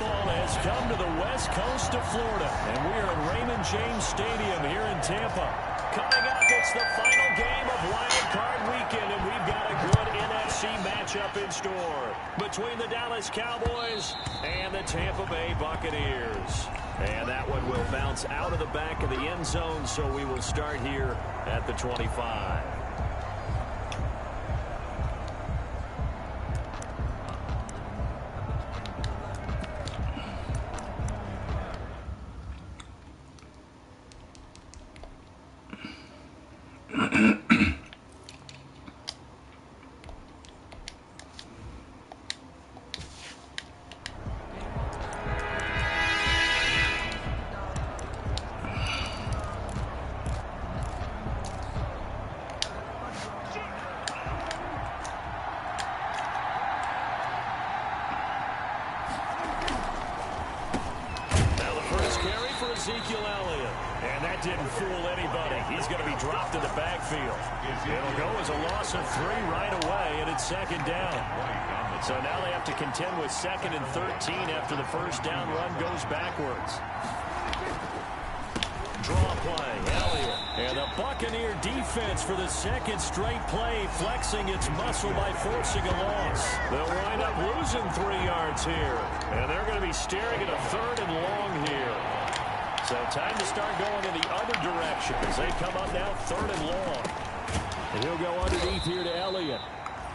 football has come to the west coast of Florida, and we are at Raymond James Stadium here in Tampa. Coming up, it's the final game of Wild Card Weekend, and we've got a good NFC matchup in store between the Dallas Cowboys and the Tampa Bay Buccaneers. And that one will bounce out of the back of the end zone, so we will start here at the 25. And that didn't fool anybody. He's going to be dropped in the backfield. It'll go as a loss of 3 right away, and it's second down. So now they have to contend with 2nd and 13 after the first down run goes backwards. Draw play, Elliott. And the Buccaneer defense for the second straight play, flexing its muscle by forcing a loss. They'll wind up losing 3 yards here. And they're going to be staring at a 3rd and long here. So time to start going in the other direction as they come up now 3rd and long. And he'll go underneath here to Elliott.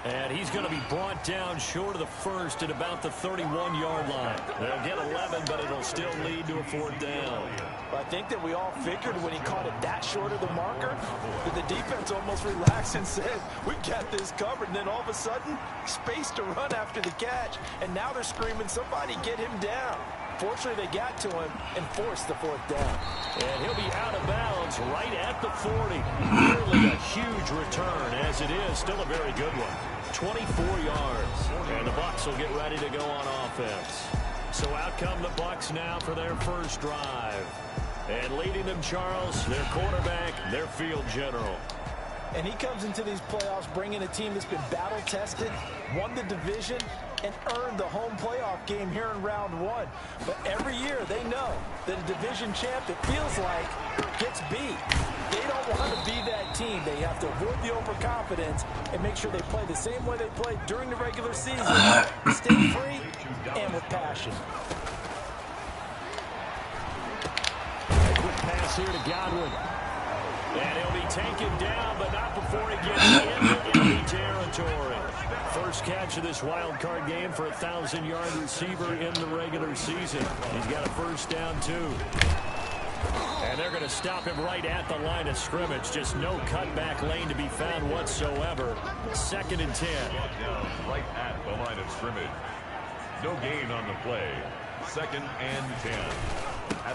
And he's going to be brought down short of the first at about the 31-yard line. They'll get 11, but it'll still lead to a 4th down. I think that we all figured when he caught it that short of the marker that the defense almost relaxed and said, we got this covered. And then all of a sudden, space to run after the catch. And now they're screaming, somebody get him down. Fortunately, they got to him and forced the 4th down. And he'll be out of bounds right at the 40. Nearly a huge return, as it is. Still a very good one. 24 yards. And the Bucs will get ready to go on offense. So out come the Bucs now for their first drive. And leading them, Charles, their quarterback, their field general. And he comes into these playoffs bringing a team that's been battle-tested, won the division, and earned the home playoff game here in round 1. But every year they know that a division champ, it feels like, gets beat. They don't want to be that team. They have to avoid the overconfidence and make sure they play the same way they played during the regular season. Stay free and with passion. A quick pass here to Godwin. And he'll be taken down, but not before he gets into enemy territory. First catch of this wild card game for a 1,000-yard receiver in the regular season. He's got a first down, too. And they're going to stop him right at the line of scrimmage. Just no cutback lane to be found whatsoever. 2nd and 10. Right at the line of scrimmage. No gain on the play. 2nd and 10.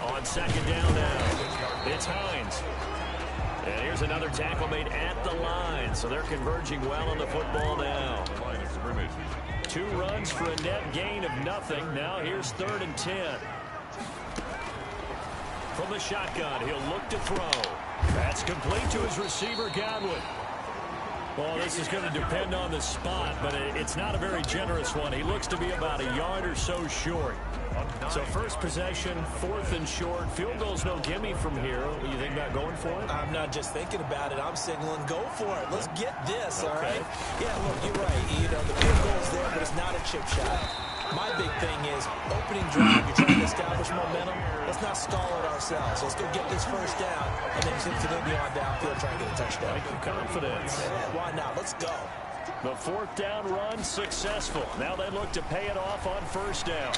On 2nd down now, it's Hines. And here's another tackle made at the line. So they're converging well on the football now. 2 runs for a net gain of nothing. Now here's 3rd and 10. From the shotgun, he'll look to throw. That's complete to his receiver, Godwin. Well, this is going to depend on the spot, but it's not a very generous one. He looks to be about a yard or so short. So first possession, 4th and short. Field goal's no gimme from here. What do you think about going for it? I'm not just thinking about it. I'm signaling go for it. Let's get this, all right? Yeah, look, you're right. You know, the field goal's there, but it's not a chip shot. My big thing is opening drive. You're trying to establish momentum. Let's not stall it ourselves. Let's go get this first down and then continue on downfield trying to get a touchdown. Confidence. Yeah, why not? Let's go. The 4th down run successful. Now they look to pay it off on first down.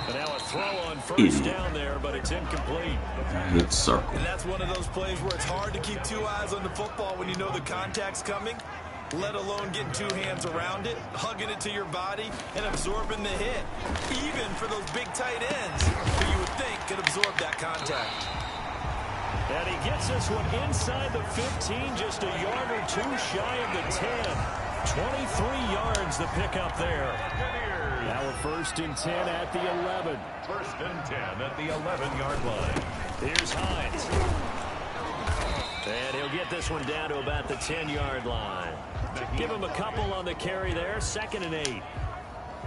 And now a throw on first down there, but it's incomplete. Hit circle. And that's one of those plays where it's hard to keep 2 eyes on the football when you know the contact's coming, let alone getting 2 hands around it, hugging it to your body, and absorbing the hit. Even for those big tight ends, who you would think could absorb that contact. And he gets this one inside the 15, just a yard or 2 shy of the 10. 23 yards the pickup there. Now a 1st and 10 at the 11. 1st and 10 at the 11-yard line. Here's Hines. And he'll get this one down to about the 10-yard line. Give him a couple on the carry there. 2nd and 8.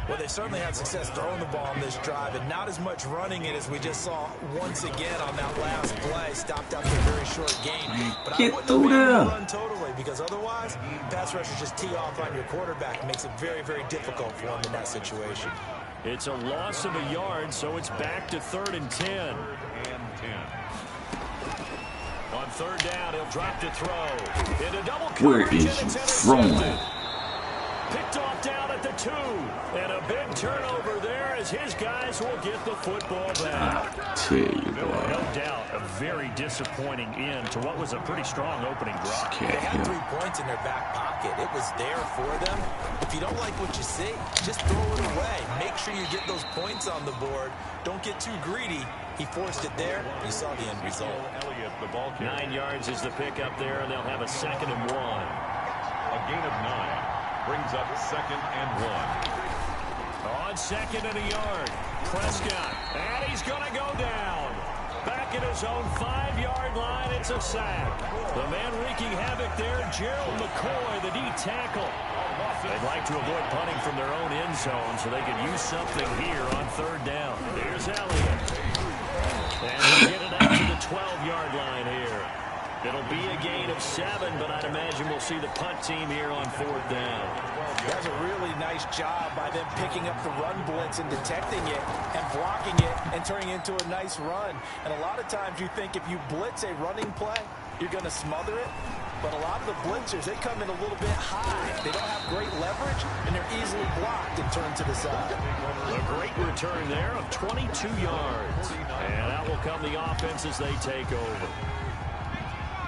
Well, they certainly had success throwing the ball on this drive and not as much running it as we just saw once again on that last play. Stopped after a very short game. But I wouldn't have made him run totally because otherwise, pass rushers just tee off on your quarterback. It makes it very, very difficult for him in that situation. It's a loss of a yard, so it's back to 3rd and 10. On 3rd down, he'll drop to throw. Into double coverage. Where is you throwing? Picked off down at the 2. And a big turnover there as his guys will get the football back. I tell you, boy. No doubt a very disappointing end to what was a pretty strong opening drive. They had 3 points in their back pocket. It was there for them. If you don't like what you see, just throw it away. Make sure you get those points on the board. Don't get too greedy. He forced it there. You saw the end result. 9 yards is the pickup there, and they'll have a 2nd and 1. A gain of 9 brings up 2nd and 1. On 2nd and a yard, Prescott, and he's going to go down. Back at his own 5-yard line, it's a sack. The man wreaking havoc there, Gerald McCoy, the D tackle. They'd like to avoid punting from their own end zone so they could use something here on 3rd down. Here's Elliott. And he'll get it out to the 12-yard line here. It'll be a gain of 7, but I'd imagine we'll see the punt team here on 4th down. That's a really nice job by them picking up the run blitz and detecting it and blocking it and turning it into a nice run. And a lot of times you think if you blitz a running play, you're going to smother it. But a lot of the blitzers, they come in a little bit high. They don't have great leverage, and they're easily blocked and turned to the side. A great return there of 22 yards. And out will come the offense as they take over.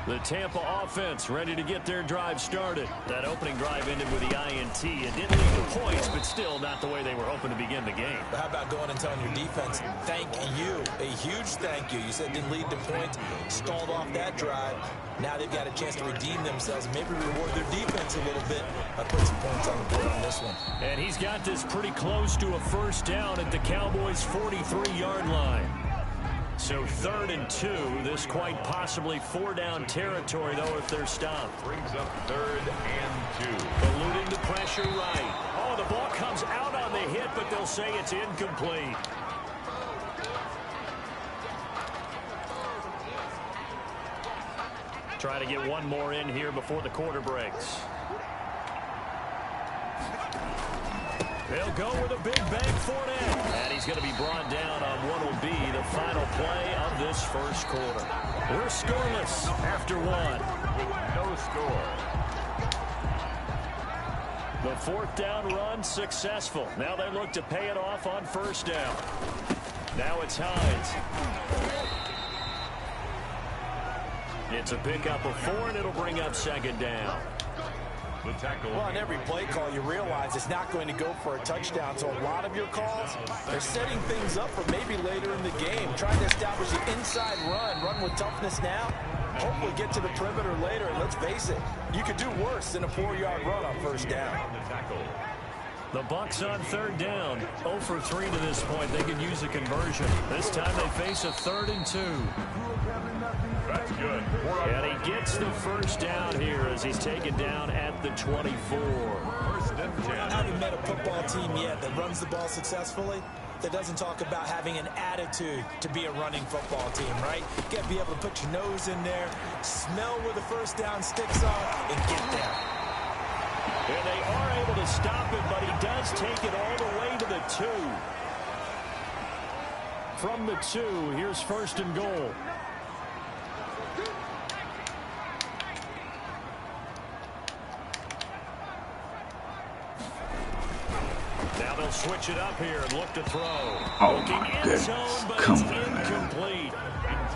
The Tampa offense ready to get their drive started. That opening drive ended with the INT. It didn't lead to points, but still not the way they were hoping to begin the game. But how about going and telling your defense, thank you, a huge thank you. You said it didn't lead to points, stalled off that drive. Now they've got a chance to redeem themselves and maybe reward their defense a little bit by putting some points on the board on this one. And he's got this pretty close to a 1st down at the Cowboys' 43-yard line. So 3rd and 2, this quite possibly 4-down territory, though, if they're stopped. Brings up 3rd and 2. Eluding the pressure right. Oh, the ball comes out on the hit, but they'll say it's incomplete. Try to get one more in here before the quarter breaks. They'll go with a big bang for it. And he's going to be brought down on what will be the final play of this 1st quarter. We're scoreless after 1. With no score. The 4th down run successful. Now they look to pay it off on 1st down. Now it's Hines. It's a pickup of 4, and it'll bring up 2nd down. The tackle. Well, on every play call, you realize it's not going to go for a touchdown. So a lot of your calls, they're setting things up for maybe later in the game, trying to establish the inside run with toughness now. Hopefully get to the perimeter later. And let's face it, you could do worse than a 4-yard run on 1st down. The Bucs on 3rd down, 0 for 3 to this point. They can use a conversion. This time they face a 3rd and 2. That's good. And he gets the 1st down here as he's taken down at the 24. 1st and 10. I haven't met a football team yet that runs the ball successfully that doesn't talk about having an attitude to be a running football team, right? You got to be able to put your nose in there, smell where the 1st down sticks are, and get there. And they are able to stop it, but he does take it all the way to the 2. From the 2, here's 1st and goal. Now they'll switch it up here and look to throw. Oh, my goodness. Come on, incomplete.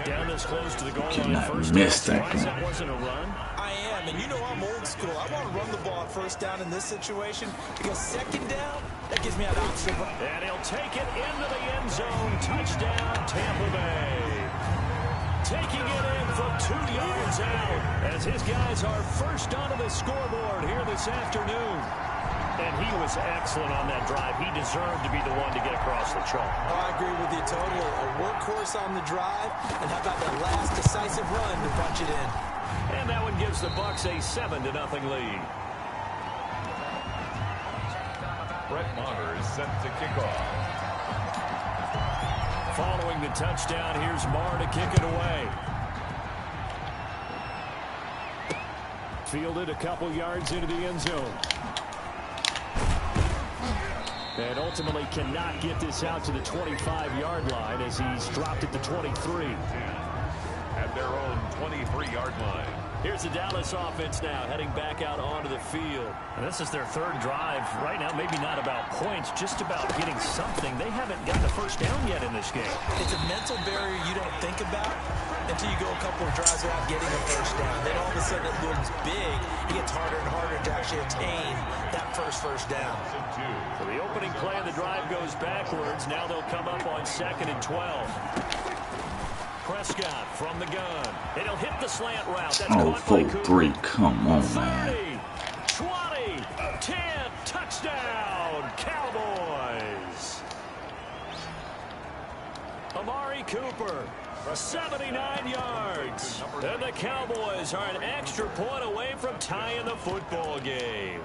Down this close to the goal line. Cannot 1st miss down. that. That wasn't a run. I am, and you know I'm old school. I want to run the ball at 1st down in this situation because 2nd down, that gives me an option. And he'll take it into the end zone. Touchdown, Tampa Bay. Taking it in from 2 yards out as his guys are first onto the scoreboard here this afternoon. And he was excellent on that drive. He deserved to be the one to get across the chalk. Oh, I agree with you totally. A workhorse on the drive, and how about that last decisive run to punch it in? And that one gives the Bucs a 7-0 lead. Brett Maher is set to kick off. Following the touchdown, here's Maher to kick it away. Fielded a couple yards into the end zone. And ultimately cannot get this out to the 25-yard line as he's dropped at the 23. At their own 23-yard line. Here's the Dallas offense now heading back out onto the field. And this is their third drive. Right now, maybe not about points, just about getting something. They haven't gotten a first down yet in this game. It's a mental barrier you don't think about until you go a couple of drives without getting a first down. Then all of a sudden it looms big. It gets harder and harder to actually attain that first down. So the opening play of the drive goes backwards. Now they'll come up on 2nd and 12. Prescott from the gun. And he'll hit the slant route. That's caught by Cooper. 4-3, come on, 30, man. 20, 10, touchdown, Cowboys. Amari Cooper, 79 yards. And the Cowboys are an extra point away from tying the football game.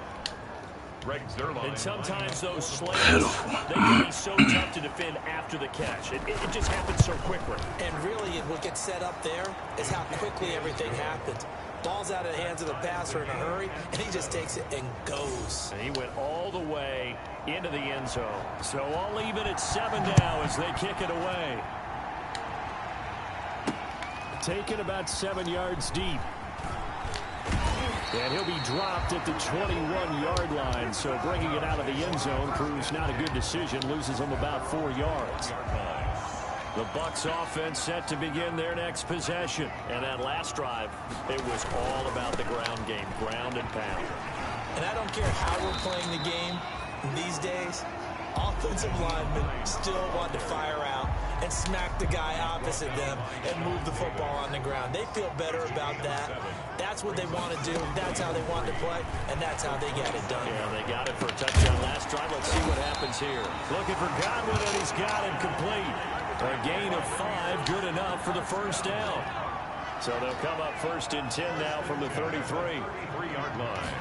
And sometimes those slants, they can be so tough to defend after the catch. It just happens so quickly. And really, what gets set up there is how quickly everything happens. Ball's out of the hands of the passer in a hurry, and he just takes it and goes. And he went all the way into the end zone. So I'll leave it at 7 now as they kick it away. Taken about 7 yards deep. And he'll be dropped at the 21-yard line. So bringing it out of the end zone proves not a good decision. Loses him about 4 yards. The Bucs offense set to begin their next possession. And that last drive, it was all about the ground game, ground and pound. And I don't care how we're playing the game these days, offensive linemen still want to fire out and smack the guy opposite them and move the football on the ground. They feel better about that. That's what they want to do. That's how they want to play, and that's how they get it done. Yeah, they got it for a touchdown last drive. Let's see what happens here. Looking for Godwin, and he's got it complete. A gain of 5, good enough for the first down. So they'll come up 1st and 10 now from the 33. 3-yard line.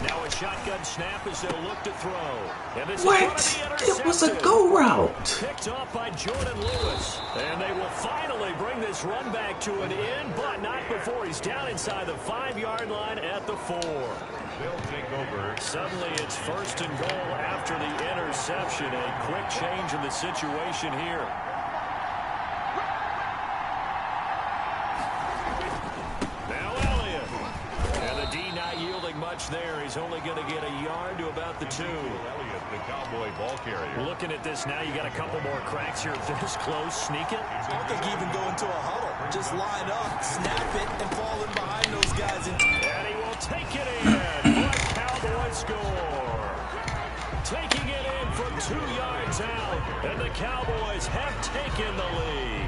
Now a shotgun snap as they'll look to throw. And this What? Is It was a go route. Picked off by Jordan Lewis. And they will finally bring this run back to an end, but not before he's down inside the 5-yard line at the 4. They'll take over. Suddenly it's 1st and goal after the interception. A quick change in the situation here. There, he's only going to get a yard to about the 2. Elliott, the Cowboy ball carrier. Looking at this now, you got a couple more cracks here. This close, sneak it. I think even go into a huddle. Just line up, snap it, and fall in behind those guys. And he will take it in. What Cowboy score. Taking it in from 2 yards out. And the Cowboys have taken the lead.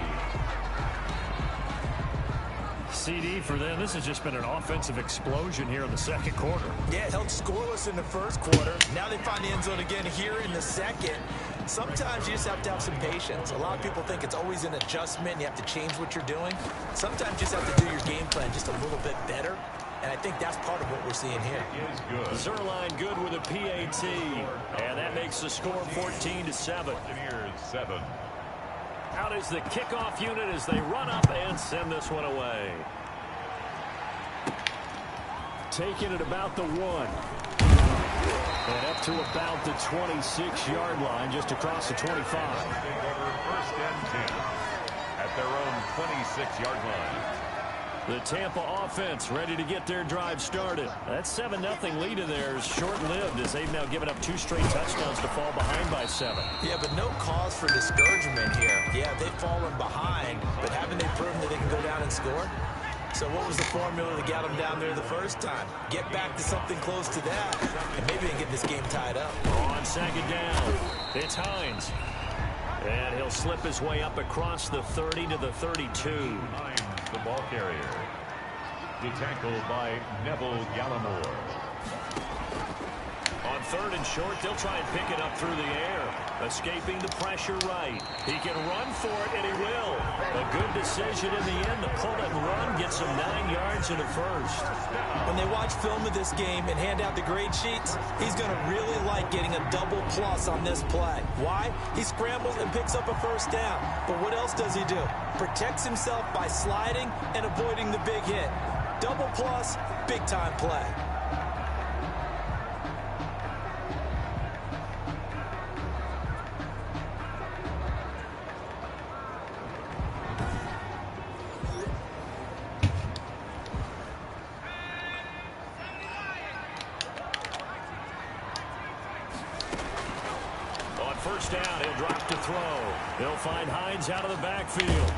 CD for them. This has just been an offensive explosion here in the second quarter. Yeah, it held scoreless in the first quarter. Now they find the end zone again here in the second. Sometimes you just have to have some patience. A lot of people think it's always an adjustment. You have to change what you're doing. Sometimes you just have to do your game plan just a little bit better. And I think that's part of what we're seeing here. Zerline good with a PAT. And that makes the score 14-7. Here's 7. Out is the kickoff unit as they run up and send this one away. Taking it about the 1. And up to about the 26-yard line, just across the 25. 1st and 10 at their own 26-yard line. The Tampa offense ready to get their drive started. That 7-0 lead of theirs short-lived as they've now given up 2 straight touchdowns to fall behind by 7. Yeah, but no cause for discouragement here. Yeah, they've fallen behind, but haven't they proven that they can go down and score? So what was the formula that got them down there the first time? Get back to something close to that, and maybe they can get this game tied up. On 2nd down, it's Hines. And he'll slip his way up across the 30 to the 32. Hines, the ball carrier. The tackle by Neville Gallimore. On 3rd and short, they'll try and pick it up through the air. Escaping the pressure right. He can run for it, and he will. A good decision in the end. The pull and run gets him 9 yards and a first. When they watch film of this game and hand out the grade sheets, he's going to really like getting a double plus on this play. Why? He scrambles and picks up a first down. But what else does he do? Protects himself by sliding and avoiding the big hit. Double plus, big time play. First down, he'll drop to throw. They'll find Hines out of the backfield.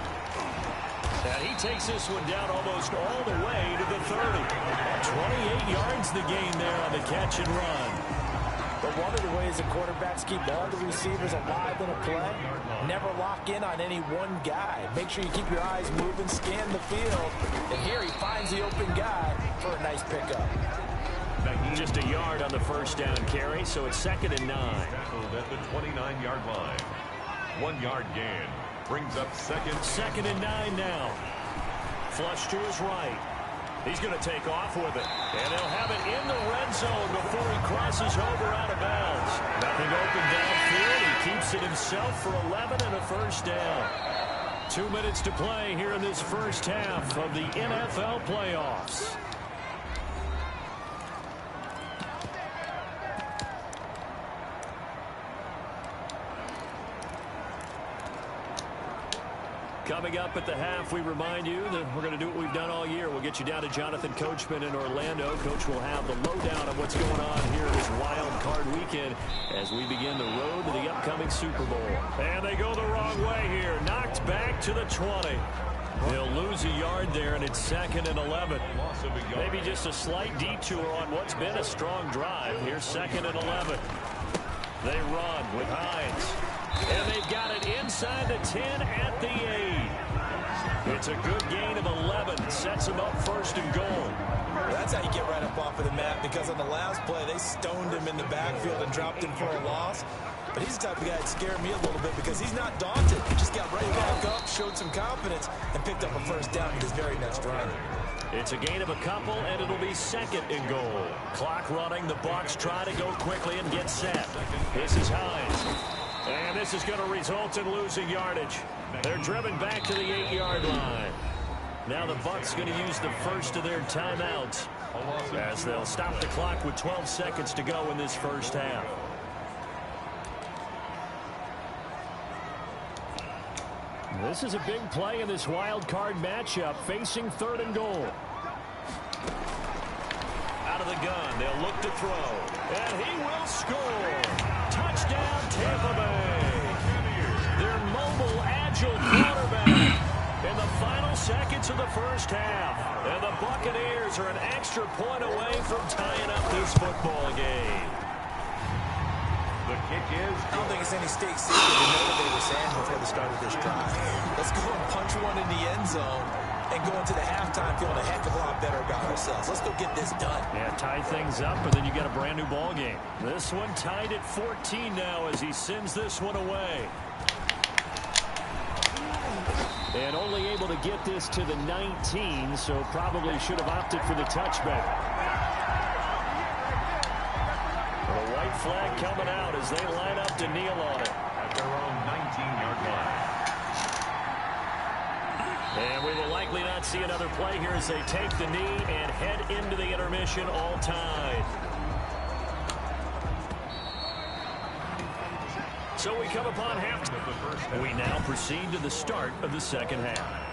And he takes this one down almost all the way to the 30. 28 yards the gain there on the catch and run. But one of the ways the quarterbacks keep all the receivers alive in a play, never lock in on any one guy. Make sure you keep your eyes moving, scan the field. And here he finds the open guy for a nice pickup. Just a yard on the first down carry, so it's 2nd and 9. Tackled at the 29-yard line. 1 yard gain. Brings up second. 2nd and 9 now. Flush to his right. He's going to take off with it. And they'll have it in the red zone before he crosses over out of bounds. Nothing open downfield. He keeps it himself for 11 and a first down. 2 minutes to play here in this first half of the NFL playoffs. Coming up at the half, we remind you that we're going to do what we've done all year. We'll get you down to Jonathan Coachman in Orlando. Coach will have the lowdown of what's going on here this wild card weekend as we begin the road to the upcoming Super Bowl. And they go the wrong way here. Knocked back to the 20. They'll lose a yard there, and it's 2nd and 11. Maybe just a slight detour on what's been a strong drive. Here's 2nd and 11. They run with Hines. And they've got it inside the 10 at the 8. It's a good gain of 11. Sets them up 1st and goal. That's how you get right up off of the mat, because on the last play, they stoned him in the backfield and dropped him for a loss. But he's the type of guy that scared me a little bit because he's not daunted. He just got right back up, showed some confidence, and picked up a first down with his very next run. It's a gain of a couple, and it'll be 2nd and goal. Clock running. The Bucs try to go quickly and get set. This is Hines. And this is going to result in losing yardage. They're driven back to the 8-yard line. Now the Bucs going to use the first of their timeouts as they'll stop the clock with 12 seconds to go in this first half. This is a big play in this wild card matchup, facing 3rd and goal. Out of the gun, they'll look to throw. And he will score. Touchdown, Tampa Bay. Their mobile, agile quarterback in the final seconds of the first half. And the Buccaneers are an extra point away from tying up this football game. The kick is. I don't think it's any state secret to know what they were saying before the start of this drive. Let's go and punch one in the end zone and go into the halftime feeling a heck of a lot better about ourselves. Let's go get this done. Yeah, tie things up, and then you got a brand new ball game. This one tied at 14 now as he sends this one away. And only able to get this to the 19, so probably should have opted for the touchback. The white flag coming out as they line up to kneel on it. At their own 19-yard line. And we will likely not see another play here as they take the knee and head into the intermission all tied. So we come upon halftime. We now proceed to the start of the second half.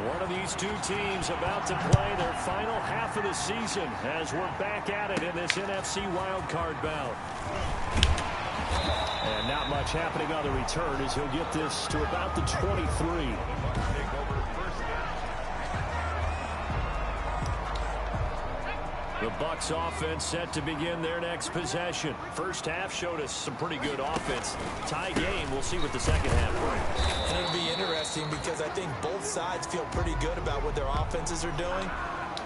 One of these two teams about to play their final half of the season as we're back at it in this NFC wildcard bout. And not much happening on the return as he'll get this to about the 23. The Bucs offense set to begin their next possession. First half showed us some pretty good offense. Tie game. We'll see what the second half brings. And it'll be interesting because I think both sides feel pretty good about what their offenses are doing.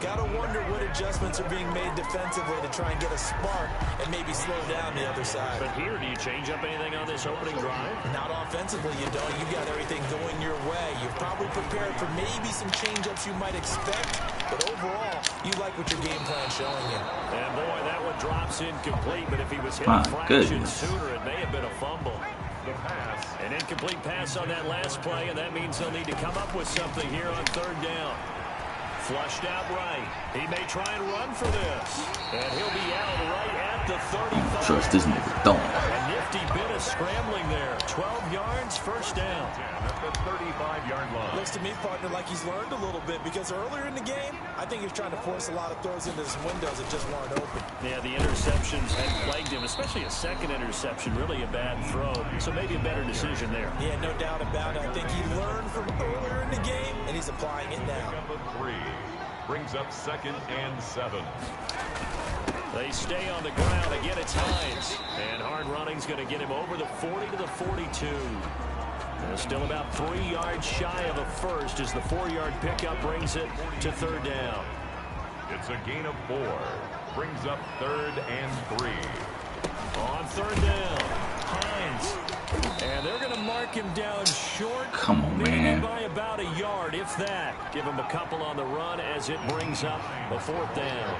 Got to wonder what adjustments are being made defensively to try and get a spark and maybe slow down the other side. But here, do you change up anything on this opening drive? Not offensively, you don't. You got everything going your way. You're probably prepared for maybe some change-ups you might expect, but overall, you like what your game plan's showing you. And boy, that one drops incomplete, but if he was hit My a fraction goodness. sooner, it may have been a fumble. The pass. An incomplete pass on that last play, and that means they'll need to come up with something here on third down. Flushed out right. He may try and run for this. And he'll be out right at the 35. Trust this nigga throwing. A nifty bit of scrambling there. 12 yards, first down. At the 35-yard line. Looks to me, partner, like he's learned a little bit because earlier in the game, I think he was trying to force a lot of throws into some windows that just weren't open. Yeah, the interceptions had plagued him, especially a second interception. Really a bad throw. So maybe a better decision there. Yeah, no doubt about it. I think he learned from earlier in the game, and he's applying it now. Number 3 brings up 2nd and 7. They stay on the ground. Again, it's Hines. And hard running's going to get him over the 40 to the 42. And still about 3 yards shy of a first as the 4-yard pickup brings it to third down. It's a gain of 4. Brings up 3rd and 3. On third down, Hines. And they're going to mark him down short. Come on, maybe man. by about a yard, if that. Give him a couple on the run as it brings up a 4th down.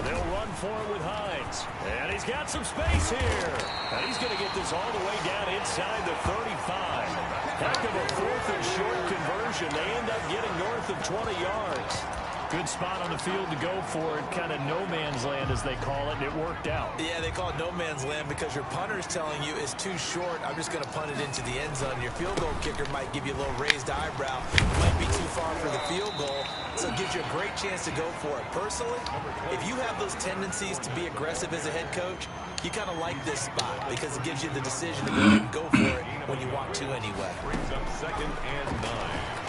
They'll run for it with Hines. And he's got some space here. And he's going to get this all the way down inside the 35. Heck of a 4th and short conversion. They end up getting north of 20 yards. Good spot on the field to go for it. Kind of no man's land, as they call it. And it worked out. Yeah, they call it no man's land because your punter is telling you it's too short. I'm just going to punt it into the end zone. Your field goal kicker might give you a little raised eyebrow. It might be too far for the field goal, so it gives you a great chance to go for it. Personally, if you have those tendencies to be aggressive as a head coach, you kind of like this spot because it gives you the decision to go ahead and go for it when you want to anyway. Brings up 2nd and 9.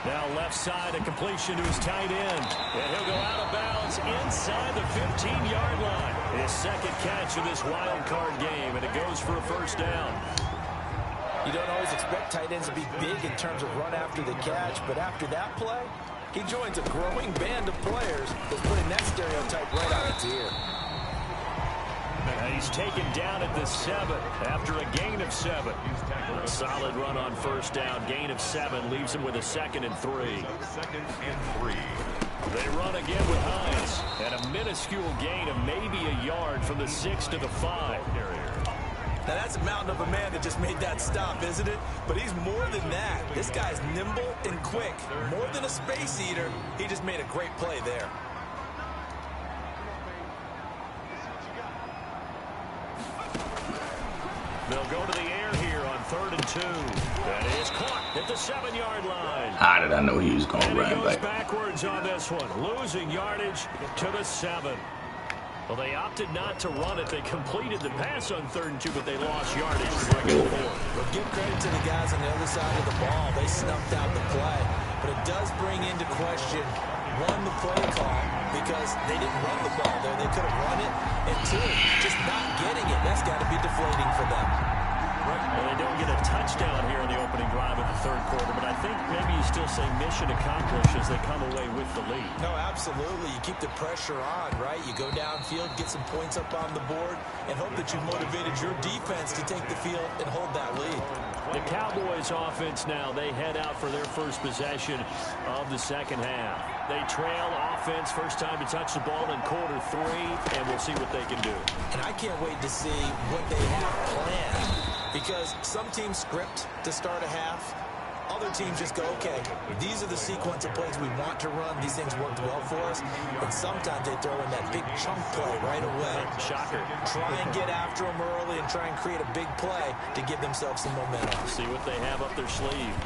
Now left side, a completion to his tight end. And he'll go out of bounds inside the 15-yard line. His second catch of this wild card game, and it goes for a first down. You don't always expect tight ends to be big in terms of run after the catch, but after that play, he joins a growing band of players that's putting that stereotype right on its ear. And he's taken down at the 7 after a gain of 7. A solid run on first down. Gain of 7 leaves him with a 2nd and 3. 2nd and 3. They run again with Hines. And a minuscule gain of maybe a yard from the 6 to the 5. Now, that's a mountain of a man that just made that stop, isn't it? But he's more than that. This guy's nimble and quick. More than a space eater, he just made a great play there. They'll go to the air here on 3rd and 2. That is caught at the 7-yard line. How did I know he was going to And he run goes back? backwards on this one, losing yardage to the 7. Well, they opted not to run it. They completed the pass on 3rd and 2, but they lost yardage to bring it forward. Well, give credit to the guys on the other side of the ball. They snuffed out the play. But it does bring into question, 1, the play call, because they didn't run the ball there. They could have run it. And 2, just not getting it. That's got to be deflating for them. Well, they don't get a touchdown here in the opening drive of the 3rd quarter, but I think maybe you still say mission accomplished as they come away with the lead. No, absolutely. You keep the pressure on, right? You go downfield, get some points up on the board, and hope that you motivated your defense to take the field and hold that lead. The Cowboys offense now, they head out for their first possession of the second half. They trail offense, first time to touch the ball in quarter 3, and we'll see what they can do. And I can't wait to see what they have planned, because some teams script to start a half. Other teams just go, okay, these are the sequence of plays we want to run. These things worked well for us. And sometimes they throw in that big chunk play right away. Shocker. Try and get after them early and try and create a big play to give themselves some momentum. See what they have up their sleeve.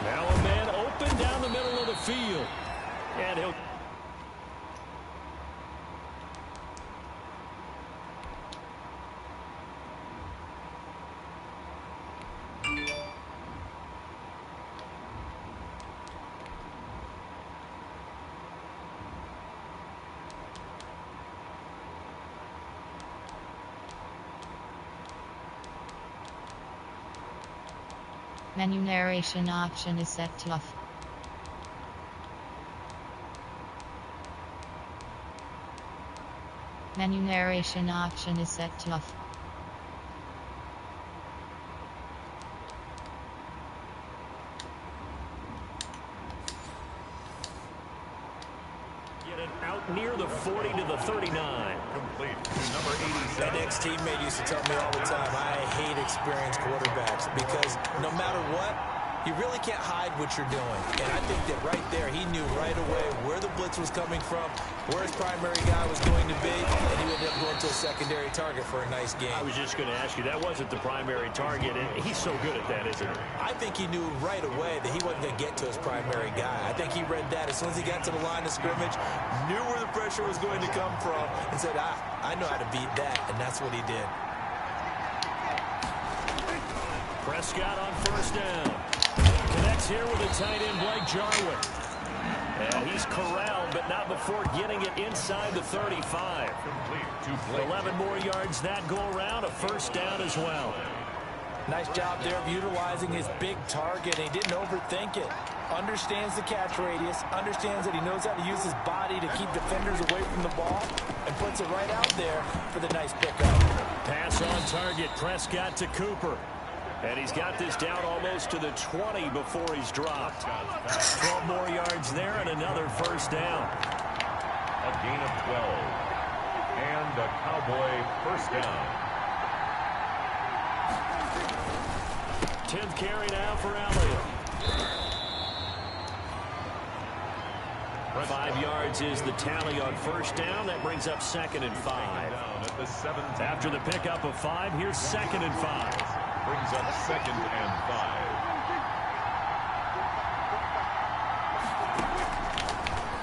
Now a man open down the middle of the field. And he'll... Menu narration option is set to off. Menu narration option is set to off. Out near the 40 to the 39. Complete to number 87. An ex-teammate used to tell me all the time, I hate experienced quarterbacks because no matter what, you really can't hide what you're doing. And I think that right there, he knew right away where the blitz was coming from, where his primary guy was going to be, and he ended up going to a secondary target for a nice game. I was just going to ask you, that wasn't the primary target, and he's so good at that, isn't he? I think he knew right away that he wasn't going to get to his primary guy. I think he read that as soon as he got to the line of scrimmage, knew where the pressure was going to come from, and said, I know how to beat that, and that's what he did. Prescott on first down. Connects here with a tight end, Blake Jarwin. And he's corralled, but not before getting it inside the 35. 11 more yards that go around, a first down as well. Nice job there of utilizing his big target. He didn't overthink it. Understands the catch radius, understands that he knows how to use his body to keep defenders away from the ball, and puts it right out there for the nice pickup. Pass on target, Prescott to Cooper. And he's got this down almost to the 20 before he's dropped. 12 more yards there and another first down. A gain of 12. And a Cowboy first down. 10th carry now for Elliott. 5 yards is the tally on first down. That brings up 2nd and 5. After the pickup of 5, here's 2nd and 5. Brings up 2nd and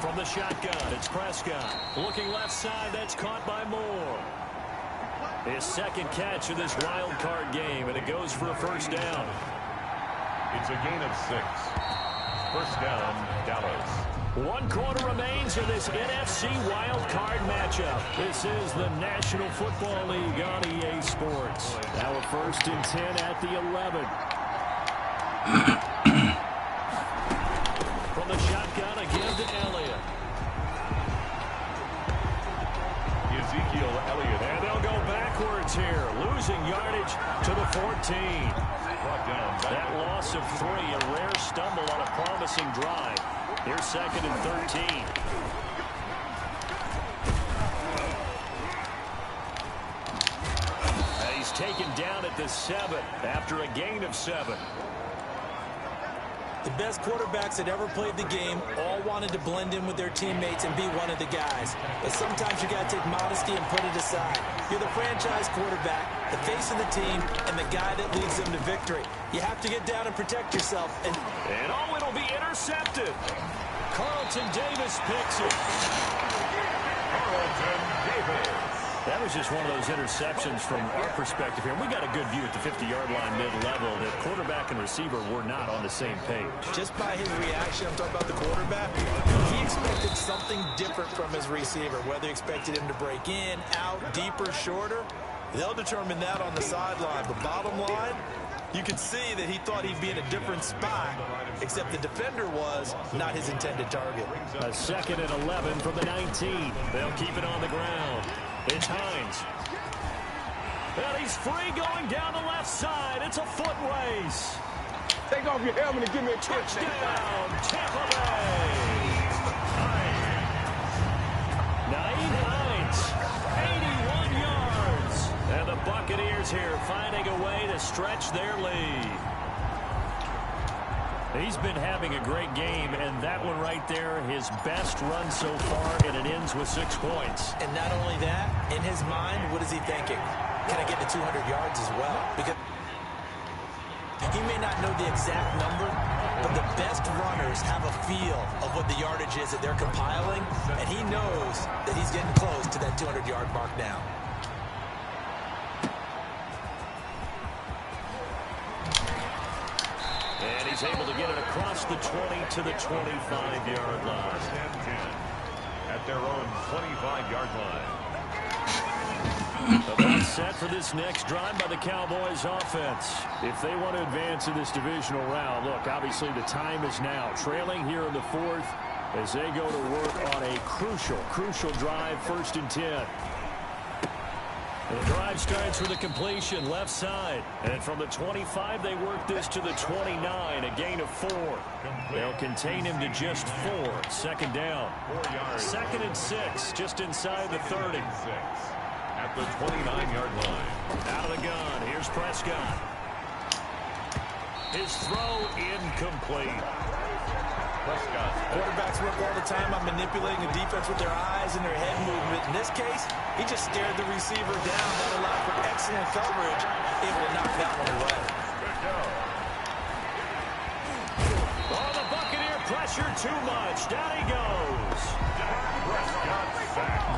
5. From the shotgun, it's Prescott. Looking left side, that's caught by Moore. His second catch of this wild card game, and it goes for a first down. It's a gain of 6. First down, Dallas. 1 quarter remains in this NFC wild card matchup. This is the National Football League on EA Sports. Now a 1st and 10 at the 11. From the shotgun again to Elliott. Ezekiel Elliott. And they'll go backwards here, losing yardage to the 14. That loss of 3, a rare stumble on a promising drive. Here's 2nd and 13. And he's taken down at the 7 after a gain of 7. The best quarterbacks that ever played the game all wanted to blend in with their teammates and be one of the guys. But sometimes you got to take modesty and put it aside. You're the franchise quarterback, the face of the team, and the guy that leads them to victory. You have to get down and protect yourself. And oh, it'll be intercepted. Carlton Davis picks it. Carlton Davis. That was just one of those interceptions from our perspective here. We got a good view at the 50-yard line mid-level that quarterback and receiver were not on the same page. Just by his reaction, I'm talking about the quarterback, he expected something different from his receiver. Whether he expected him to break in, out, deeper, shorter, they'll determine that on the sideline. But bottom line, you could see that he thought he'd be in a different spot, except the defender was not his intended target. A 2nd and 11 from the 19. They'll keep it on the ground. It's Hines. And he's free going down the left side. It's a foot race. Take off your helmet and give me a kick. Touchdown, Tampa Bay. Naeem Hines, 81 yards. And the Buccaneers here finding a way to stretch their lead. He's been having a great game, and that one right there, his best run so far, and it ends with 6 points. And not only that, in his mind, what is he thinking? Can I get to 200 yards as well? Because he may not know the exact number, but the best runners have a feel of what the yardage is that they're compiling, and he knows that he's getting close to that 200-yard mark now. And he's able to get it across the 20 to the 25-yard line. At their own 25-yard line. About set for this next drive by the Cowboys offense. If they want to advance in this divisional round, look, obviously the time is now. Trailing here in the 4th as they go to work on a crucial drive, 1st and 10. The drive starts with a completion left side. And from the 25, they work this to the 29, a gain of 4. They'll contain him to just 4. Second down. 2nd and 6, just inside the 30. At the 29-yard line. Out of the gun, here's Prescott. His throw incomplete. Quarterbacks work all the time on manipulating the defense with their eyes and their head movement. In this case, he just stared the receiver down. That allowed for excellent coverage. Able to knock that one away. Oh, the Buccaneer pressure too much. Down he goes.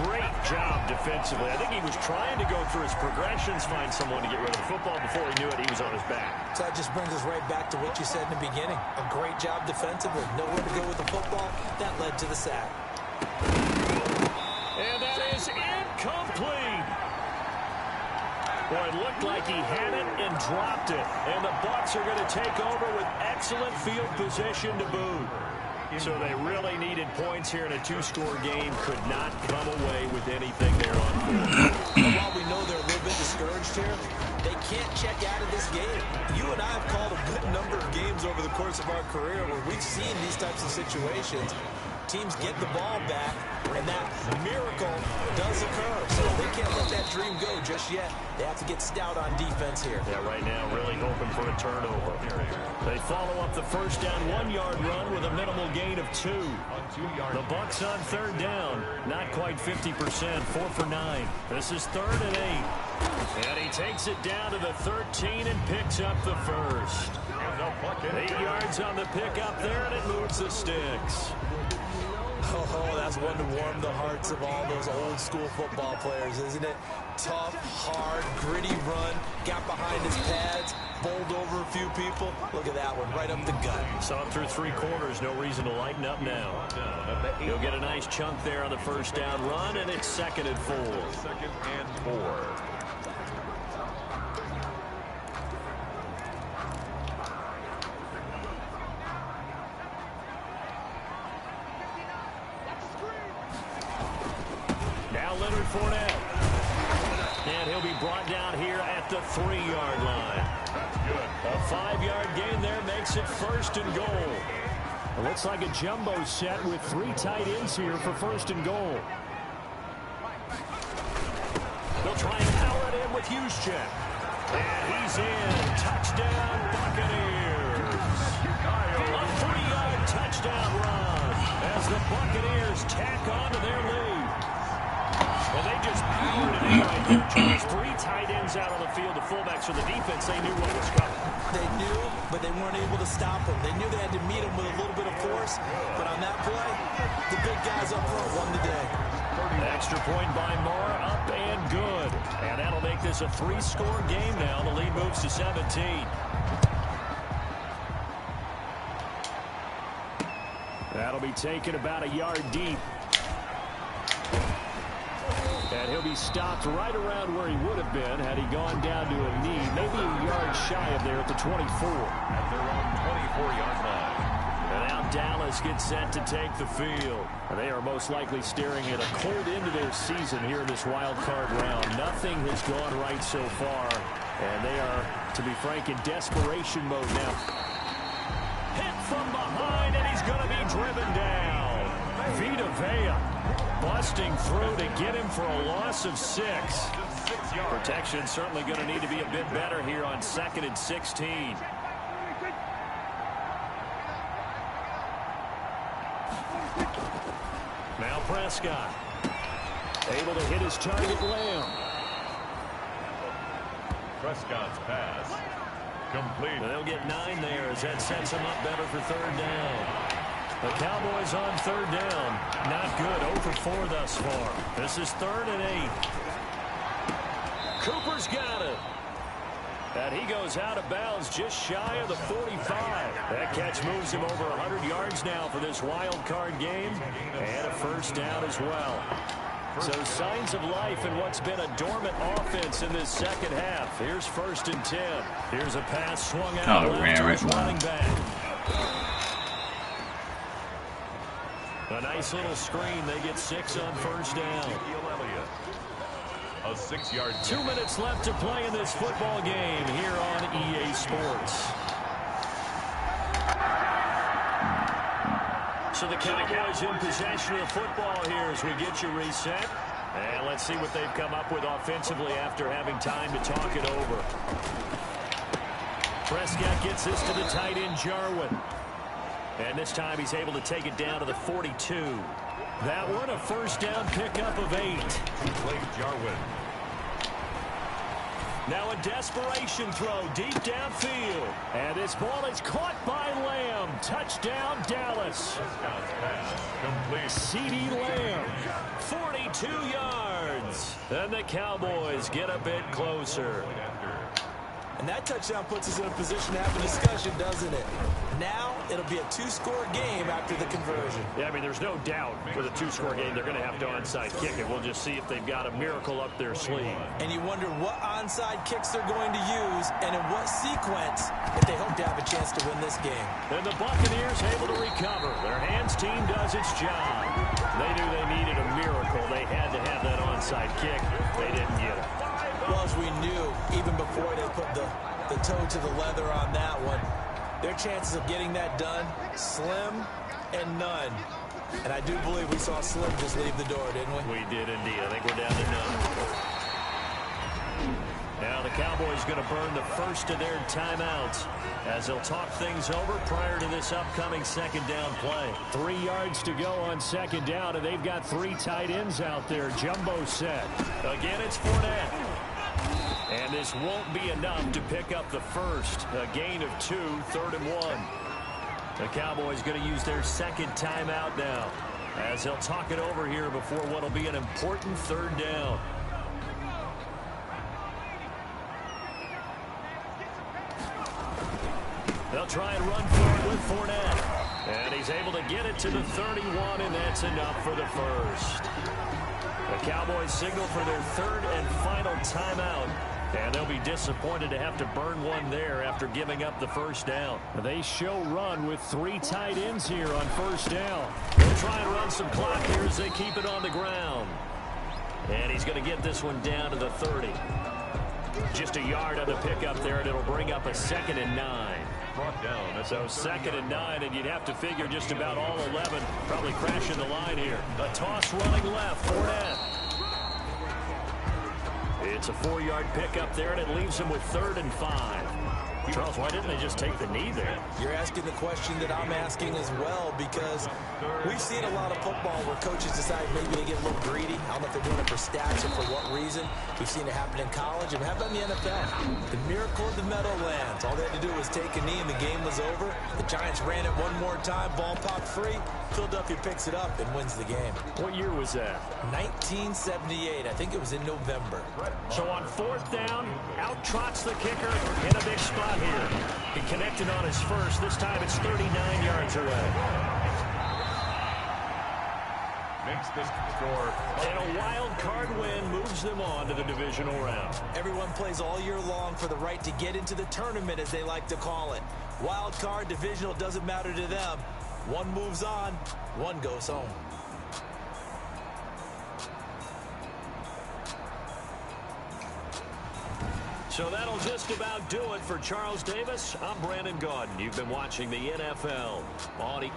Great job defensively. I think he was trying to go through his progressions, find someone to get rid of the football. Before he knew it, he was on his back. So that just brings us right back to what you said in the beginning. A great job defensively. Nowhere to go with the football. That led to the sack. And that is incomplete. Boy, it looked like he had it and dropped it. And the Bucs are going to take over with excellent field position to boot. So they really needed points here in a 2-score game. Could not come away with anything there on field. And while we know they're a little bit discouraged here, they can't check out of this game. You and I have called a good number of games over the course of our career where we've seen these types of situations. Teams get the ball back, and that miracle does occur. So they can't let that dream go just yet. They have to get stout on defense here. Yeah, right now really hoping for a turnover. They follow up the first down 1-yard run with a minimal gain of 2. The Bucs on 3rd down, not quite 50%, 4 for 9. This is 3rd and 8. And he takes it down to the 13 and picks up the first. 8 yards on the pickup there, and it moves the sticks. Oh, that's one to warm the hearts of all those old school football players, isn't it? Tough, hard, gritty run, got behind his pads, bowled over a few people. Look at that one, right up the gut. Saw him through 3 quarters, no reason to lighten up now. He'll get a nice chunk there on the first down run, and it's 2nd and 4. 2nd and 4. And he'll be brought down here at the 3-yard line. A 5-yard gain there makes it 1st and goal. It looks like a jumbo set with 3 tight ends here for 1st and goal. They'll try and power it in with Juszczyk. And he's in. Touchdown, Buccaneers. A 3-yard touchdown run as the Buccaneers tack on to their lead. Well, they just powered it in right there. Just 3 tight ends out on the field. The fullbacks for the defense, they knew what was coming. They knew, but they weren't able to stop him. They knew they had to meet him with a little bit of force. But on that play, the big guys up front won the day. Extra point by Moore, up and good. And that'll make this a 3-score game now. The lead moves to 17. That'll be taken about a yard deep. And he'll be stopped right around where he would have been had he gone down to a knee, maybe a yard shy of there at the 24. At their own 24-yard line. And now Dallas gets set to take the field. And they are most likely staring at a cold end to their season here in this wild card round. Nothing has gone right so far. And they are, to be frank, in desperation mode now. Hit from behind, and he's going to be driven down. Vita Vea busting through to get him for a loss of 6. Protection certainly going to need to be a bit better here on 2nd and 16. Now Prescott able to hit his target, Lamb. Prescott's pass complete. They'll get 9 there as that sets him up better for 3rd down. The Cowboys on 3rd down. Not good. 0 for 4 thus far. This is 3rd and 8. Cooper's got it. And he goes out of bounds just shy of the 45. That catch moves him over 100 yards now for this wild card game. And a 1st down as well. So signs of life in what's been a dormant offense in this 2nd half. Here's 1st and 10. Here's a pass swung out. Running back. A nice little screen. They get 6 on 1st down. A 6-yard. 2 minutes left to play in this football game here on EA Sports. So the Cowboys in possession of the football here as we get you reset. And let's see what they've come up with offensively after having time to talk it over. Prescott gets this to the tight end, Jarwin. And this time he's able to take it down to the 42. That one a first down pickup of 8. Blake Jarwin. Now a desperation throw deep downfield. And this ball is caught by Lamb. Touchdown, Dallas. Complete. CeeDee Lamb, 42 yards. And the Cowboys get a bit closer. And that touchdown puts us in a position to have a discussion, doesn't it? Now it'll be a 2-score game after the conversion. Yeah, I mean, there's no doubt with a 2-score game they're going to have to onside kick it. We'll just see if they've got a miracle up their sleeve. And you wonder what onside kicks they're going to use and in what sequence if they hope to have a chance to win this game. And the Buccaneers able to recover. Their hands team does its job. They knew they needed a miracle. They had to have that onside kick. They didn't get it. Well, as we knew, even before they put the toe to the leather on that one, their chances of getting that done, slim and none. And I do believe we saw Slim just leave the door, didn't we? We did indeed. I think we're down to none. Now the Cowboys going to burn the first of their timeouts as they'll talk things over prior to this upcoming second down play. 3 yards to go on second down, and they've got 3 tight ends out there. Jumbo set. Again, it's Fournette. And this won't be enough to pick up the first. A gain of 2, 3rd and 1. The Cowboys going to use their second timeout now as they'll talk it over here before what will be an important 3rd down. They'll try and run for it with Fournette. And he's able to get it to the 31, and that's enough for the first. The Cowboys signal for their 3rd and final timeout. And they'll be disappointed to have to burn one there after giving up the first down. They show run with 3 tight ends here on first down. They'll try and run some clock here as they keep it on the ground. And he's going to get this one down to the 30. Just a yard on the pickup there, and it'll bring up a 2nd and 9. Brought down. So 2nd and 9, and you'd have to figure just about all 11 probably crashing the line here. A toss running left, Fournette. It's a 4-yard pickup there, and it leaves them with 3rd and 5. Charles, why didn't they just take the knee there? You're asking the question that I'm asking as well, because we've seen a lot of football where coaches decide maybe they get a little greedy. I don't know if they're doing it for stats or for what reason. We've seen it happen in college, and how about in the NFL? The miracle of the Meadowlands. All they had to do was take a knee, and the game was over. The Giants ran it one more time, ball popped free. Philadelphia picks it up and wins the game. What year was that? 1978. I think it was in November. So on 4th down, out trots the kicker in a big spot here. He connected on his first. This time it's 39 yards away. Makes this score. And a wild card win moves them on to the divisional round. Everyone plays all year long for the right to get into the tournament, as they like to call it. Wild card, divisional, doesn't matter to them. One moves on, one goes home. So that'll just about do it for Charles Davis. I'm Brandon Gaudin. You've been watching the NFL on